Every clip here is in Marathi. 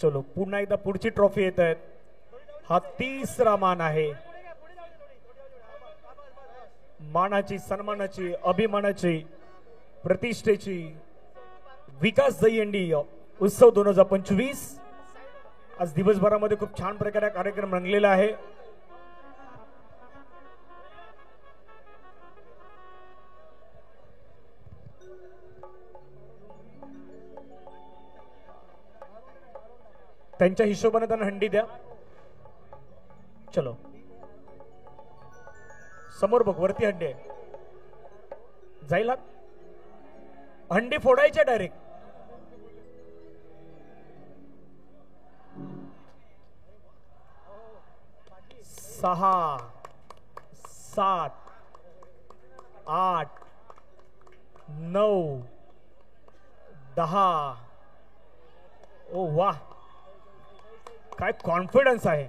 चलो पुन्हा एकदा पुढची ट्रॉफी येत आहेत. हा 30रा मान आहे. मानाची, सन्मानाची, अभिमानाची, प्रतिष्ठेची विकास दहीहंडी उत्सव 2025. आज दिवसभरामध्ये खूप छान प्रकारे कार्यक्रम रंगलेला आहे. त्यांच्या हिशोबाने त्यांना हंडी द्या. चलो समोर बघ, वरती हंडी आहे. जाईल हंडी फोडायची डायरेक्ट. सहा, 7, 8, 9, 10. ओ वाह, काय कॉन्फिडन्स आहे.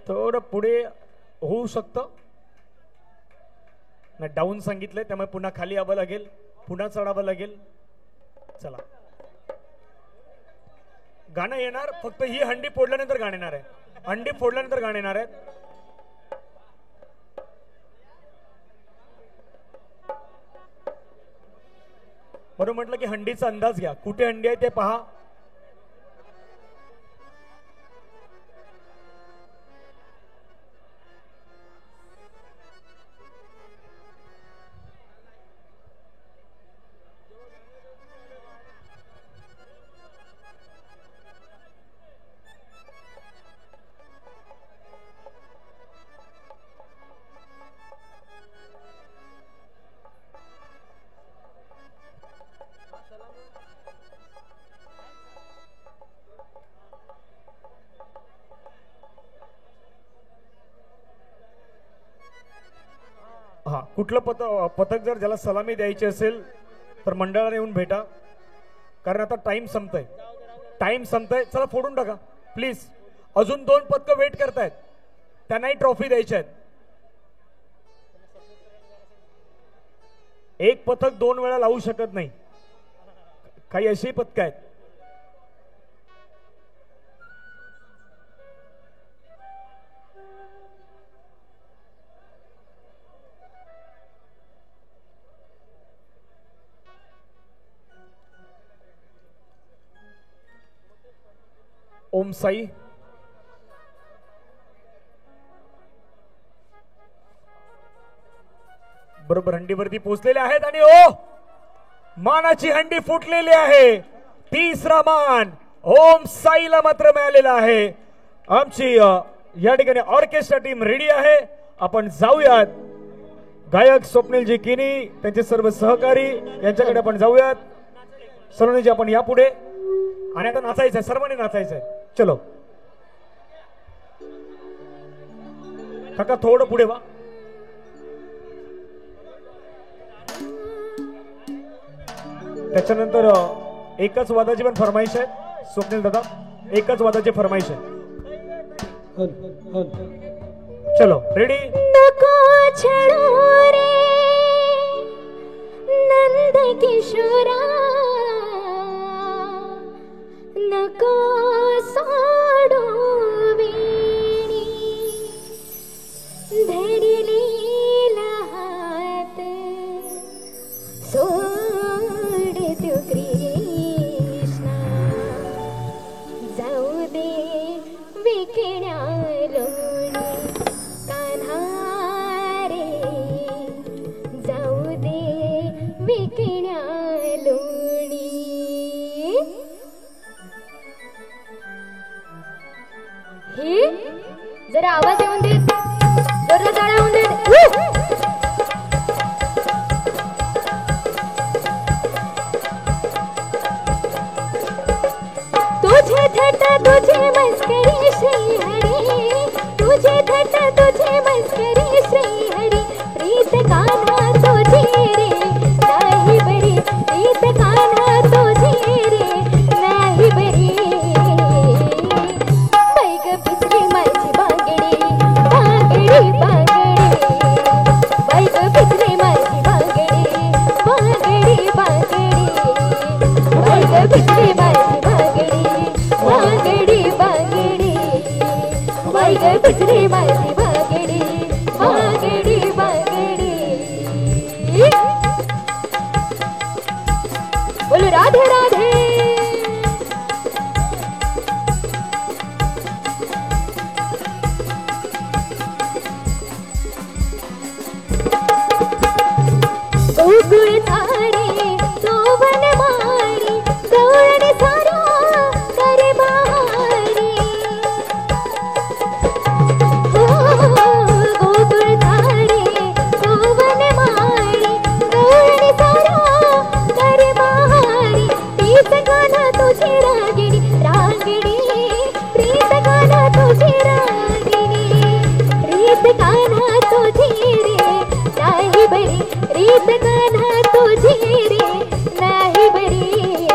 थोडं पुढे होऊ शकतं ना. डाऊन सांगितलंय त्यामुळे पुन्हा खाली यावं लागेल, पुन्हा चढावं लागेल. चला गाणं येणार, फक्त ही हंडी फोडल्यानंतर गाणं येणार आहे. हंडी फोडल्यानंतर गाणं येणार आहे. म्हणून म्हटलं की हंडीचा अंदाज घ्या, कुठे हंडी आहे ते पहा. हा, कुठलं पथक जर ज्याला सलामी द्यायची असेल तर मंडळाला येऊन भेटा, कारण आता टाइम संपतोय. चला फोडून टाका प्लीज. अजून 2 पथकं वेट करतायत, त्यांनाही ट्रॉफी द्यायच्या आहेत. एक पथक 2 वेळा लावू शकत नाही, काही अशी पथकं आहेत. ओम साई, बरोबर हंडीवरती पोहोचलेले आहेत. आणि ओ मानाची हंडी फुटलेली आहे. 30रा मान ओम साईला मात्र मिळालेला आहे. आमची या ठिकाणी ऑर्केस्ट्रा टीम रेडी आहे. आपण जाऊयात. गायक स्वप्नीलजी किनी, त्यांचे सर्व सहकारी यांच्याकडे आपण जाऊयात. सलोनीजी आपण या पुढे. आणि आता नाचायचंय, सर्वांनी नाचायचंय. चलो काका थोडं पुढे वा. त्याच्यानंतर एकच वादाची पण फरमाईश आहे. स्वप्नील दादा, एकच वादाची फरमाईश आहे. चलो रेडी. नको छळू रे नंद किशोरा, नको सोडू वेणी धरलेला हात, सोड तू कृष्णा, जाऊ दे विकण्या लोणी कान्हा रे, जाऊ दे विकण्या लोणी. हे जरा आवाज येऊन दे, जरा जाळा होऊन दे. तुझे थट्टा तुझे मस्करी श्री हरी, तुझे थट्टा तुझे मस्करी श्री हरी, प्रीत कान्हा तुझी रे नाही बरी, प्रीत कान्हा तुझी रे नाही बरी. बैग भिजली माझी बांगडी, बांगडी बांगडी, बैग भिजली माझी बांगडी, बांगडी बांगडी, बैग भिजली माझी बाई ग पिचली माझी बागडी बागडी बागडी बोलो राधे राधे गोकुळ झाडे सोवन मारी गवळण सारा करे बहारी गोकुळ झाडे सोवन मारी गवळण सारा करे बहारी प्रीत गाना तुझी रागिणी रागिणी प्रीत गाना तुझी रागिणी प्रीत गाना तुझी रे नाही बरी रीत गाना तुझी रे नाही बरी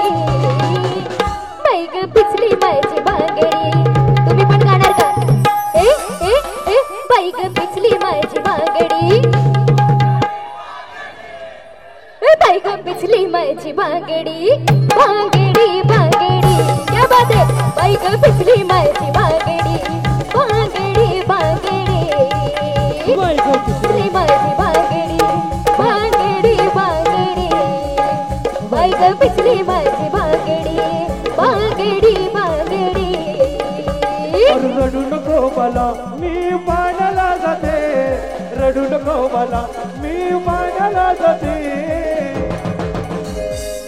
बाई ग पिचली माझी बागडी तुम्ही पण गाणार का ए ए ए बाई ग पिचली माझी बागडी ए बाई ग पिचली माझी बागडी बागडी बागडी क्या बात है बाई ग पिचली माझी बागडी बागडी बागडी बाई ग पिचली माझी बागडी बागडी बागडी बाई ग पिचली माझी बागडी बागडी बागडी रडू नको मला मी पाण्याला जाते रडू नको मला मी पाण्याला जाते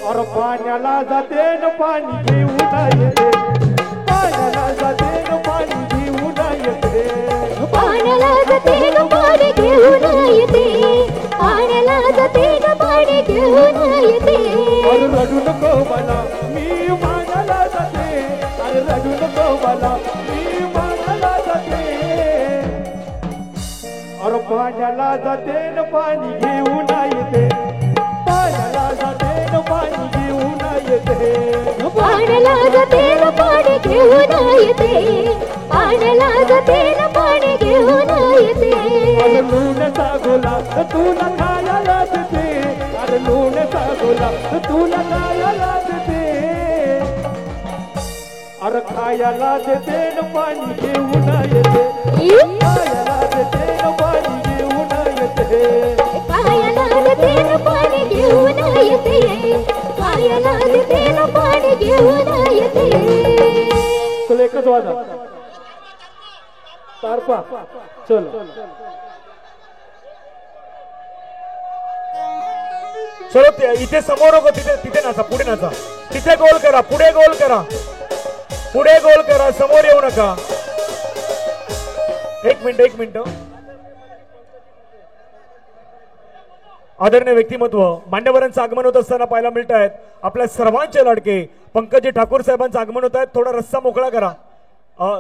अरे पाण्याला जाते न पाणी घेऊन येते पाण्याला जाते न पाणी घेऊन येते पाण्याला जाते न पाणी घेऊन येते पाण्याला जाते न पाणी घेऊन येते अरे रडू नको मला मी पाण्याला जाते अरे रडू नको मला मी पाण्याला जाते अरे पाण्याला जाते न पाणी घेऊन येते पाण्याला जाते न पाणी घेऊन येते पाण्याला जाते न पाणी घेऊन येते पाण्याला जाते न पाणी घेऊन येते अरे लूणचा गोला तुला खायला देते अरे लूणचा गोला तुला खायला देते अरे खायला देते न पाणी घेऊन येते खायला देते न पाणी घेऊन येते पायाला देते न पाणी घेऊन येते पायाला देते न पाणी घेऊन येते तुला एकच वाजा तारपा चल चलो इथे समोर नको तिथे तिथे नाचा पुढे नाचा तिथे गोल करा पुढे गोल करा पुढे गोल करा समोर येऊ नका एक मिनिट आदरणीय व्यक्तिमत्व मान्यवरांचं आगमन होत असताना पाहायला मिळत आहेत आपल्या सर्वांचे लाडके पंकजी ठाकूर साहेबांचं आगमन होत आहे थोडा रस्ता मोकळा करा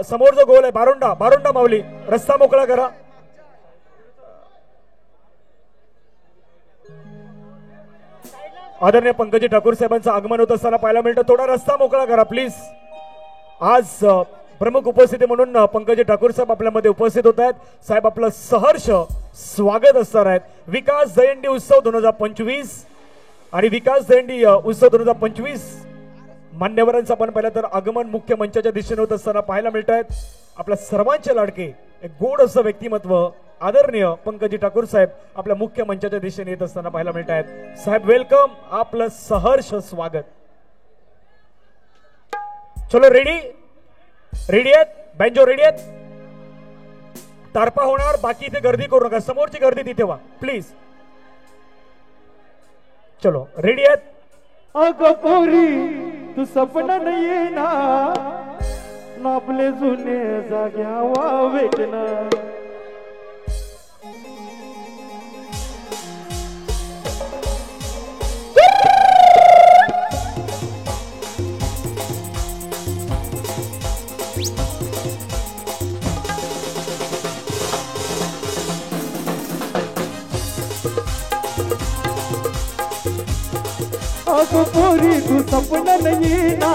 समोर जो गोल आहे बारोंडा माऊली रस्ता मोकळा करा आदरणीय पंकजी ठाकूर साहेबांचं आगमन होत असताना पाहायला मिळतं थोडा रस्ता मोकळा करा प्लीज आज प्रमुख उपस्थिती म्हणून पंकजी ठाकूर साहेब आपल्यामध्ये उपस्थित होत आहेत साहेब आपलं सहर्ष स्वागत असणार आहेत विकास दहीहंडी उत्सव 2025 आणि विकास दहीहंडी उत्सव 2025 मान्यवरांचं आपण पाहिलं तर आगमन मुख्य मंचाच्या दिशेने होत असताना पाहायला मिळत आहेत आपल्या सर्वांचे लाडके एक गोड असं व्यक्तिमत्व आदरणीय पंकजी ठाकूर साहेब आपल्या मुख्य मंचाच्या दिशेने येत असताना पाहायला मिळत आहेत साहेब वेलकम आपलं सहर्ष स्वागत चलो रेडी आहेत बँजो रेडी आहेत तारपा होणार बाकी इथे गर्दी करू नका समोरची गर्दी तिथे व्हा प्लीज चलो रेडी आहेत अग पोरी तू सपना नाही येणार ना आपले जुने जाग्यावा भेटणार अगो पोरी तू सपना नाही ना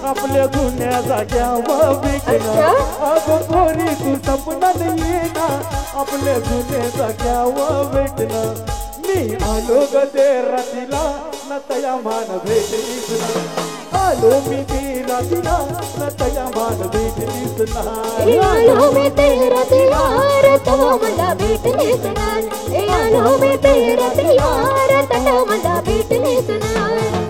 आपल्या जुन्या जाग्यावर भेटणार अगो पोरी तू सपना नाही ना आपल्या जुन्या जाग्यावर भेटणार मी आलो ग ते रात्रीला न तया मान भेटलीस आलो मी तेरा दिला न तया मान भेटलीस नाही आलो मी तेरा दियार तो मला भेटलीस नाही आलो मी तेरा दियार तो मला भेटलीस नाही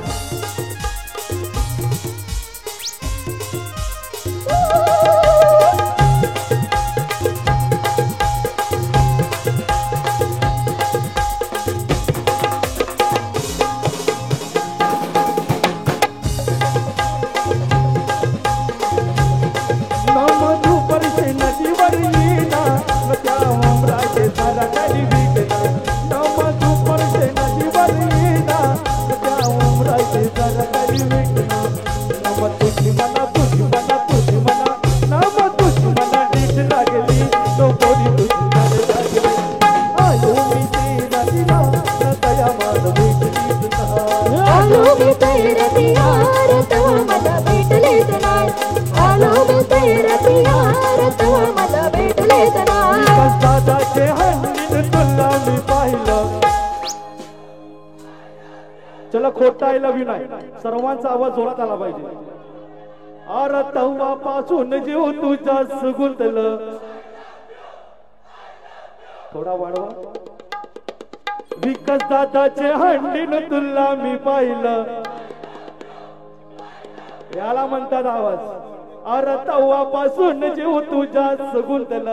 चला खोटा आय लव्ह यू नाही सर्वांचा आवाज जोरात आला पाहिजे अरे तेव्हापासून जीव तुझ्या सुगुंतल थोडा वाढवा विकास दादाचे हंडीन तुला मी पाहिलं याला म्हणतात आवाज अरे तेव्हापासून जीव तुझ्या सुगुंतल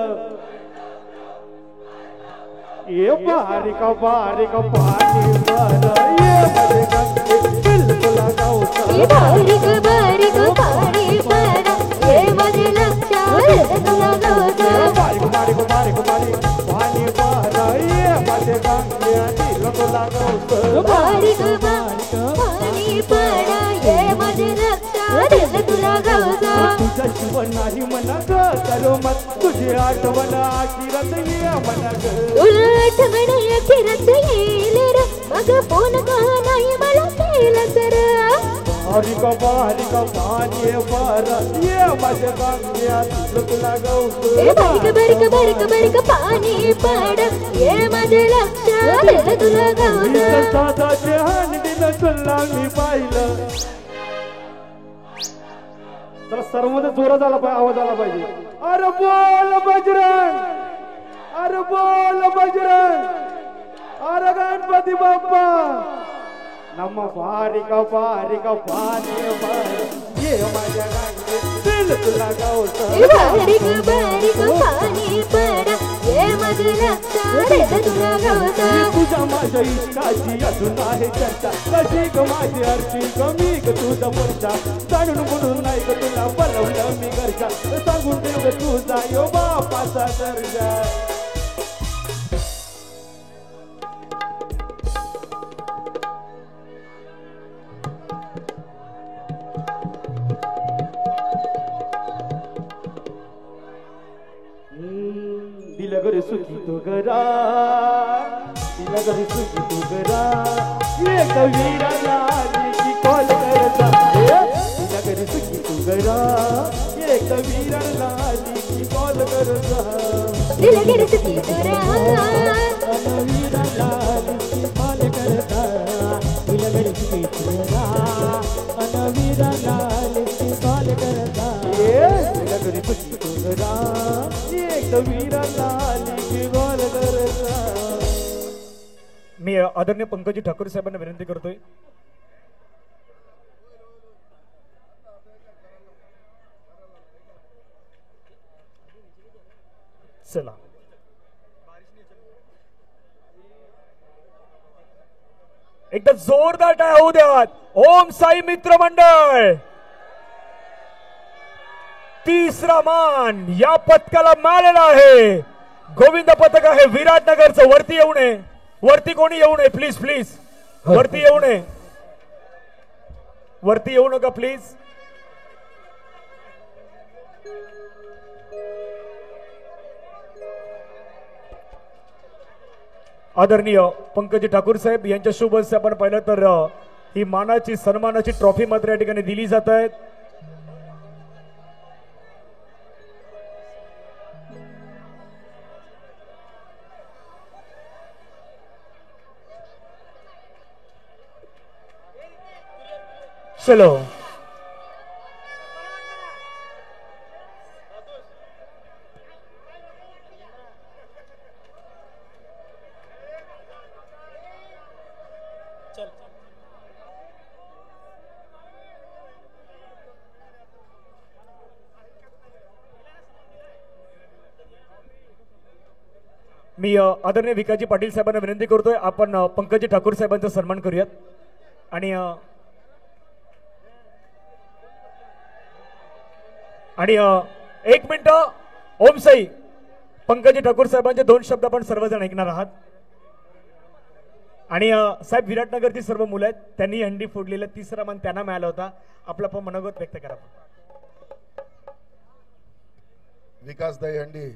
ये बारीक बारीक पाणी बर ये मध्ये गंगे बिलकुल गावता ये बारीक बारीक पाणी पडा ये माझे लक्षात तुला गावता बारीक बारीक बारीक बारीक पाणी बर ये मध्ये गंगे बिलकुल गावता बारीक बारीक पाणी पडा ये माझे लक्षात तुला गावता तुझ्या जीवन नाही म्हणा ग तर मत तुझी आठवण आखिरात ये म्हणा ग तुला आठवण अखेरच येईल रे मग फोन का नाही मला केला तर बारीक बारीक पाणी बर ये मध्ये गंगे बिलकुल गावता ये बारीक बारीक बारीक बारीक पाणी पडा ये माझे लक्षात तुला गावता दादाचे हंडीन तुला मी पाहिलं तर सर्वांचा जोरात आला पाहिजे आवाज आला पाहिजे अरे बोल बजरंग अरे बोल बजरंग अरे गणपती बाप्पा नम बारीक बारीक पाणी बर ये माझ्या गांगे दिल तुला गावता बारीक बारीक पाणी पडा ये माझे लक्षात तुला गावता तुझ्या माझ्या इश्काची अजून आहे चर्चा कशी ग माझी अर्ची कमी ग तुझा पर्चा जाणून म्हणून नाही ग तुला बोलवलं मी घरच्या सांगून देव तुझा यो बापाचा दर्जा दिल घर सुखी तो घरा दिल घर सुखी तो घरा ये कवीरा लाली की कॉल करता दिल घर सुखी तो घरा ये कवीरा लाली की कॉल करता दिल गिर सुखी तुरा कवीरा लाली की कॉल करता दिल घर सुखी तो घरा कवीरा लाली की कॉल करता ये दिल घर सुखी तो घरा ये कवीरा लाली की कॉल करता मी आदरणीय पंकजी ठाकूर साहेबांना विनंती करतोय चला एकदा जोरदार टाळ्या होऊ द्यात ओम साई मित्र मंडळ तिसरा मान या पथकाला मिळालेला आहे गोविंद पथक आहे विराटनगरचं वरती येऊ नये वरती कोणी येऊ नये प्लीज प्लीज वरती येऊ नये वरती येऊ नका प्लीज आदरणीय पंकजी ठाकूर साहेब यांच्या शुभ हस्ते आपण पाहिलं तर ही मानाची सन्मानाची ट्रॉफी मात्र या ठिकाणी दिली जात आहे चलो मी आदरणीय विकाजी पाटील साहेबांना विनंती करतोय आपण पंकजी ठाकूर साहेबांचा सन्मान करूयात आणि एक मिनिट ओम साई पंकजी ठाकूर साहेबांचे 2 शब्द आपण सर्वजण ऐकणार आहात आणि साहेब विराटनगरची सर्व मुलं आहेत त्यांनी हंडी फोडलेला 3रा मान त्यांना मिळाला होता आपला पण मनोगत व्यक्त करा विकास दहीहंडी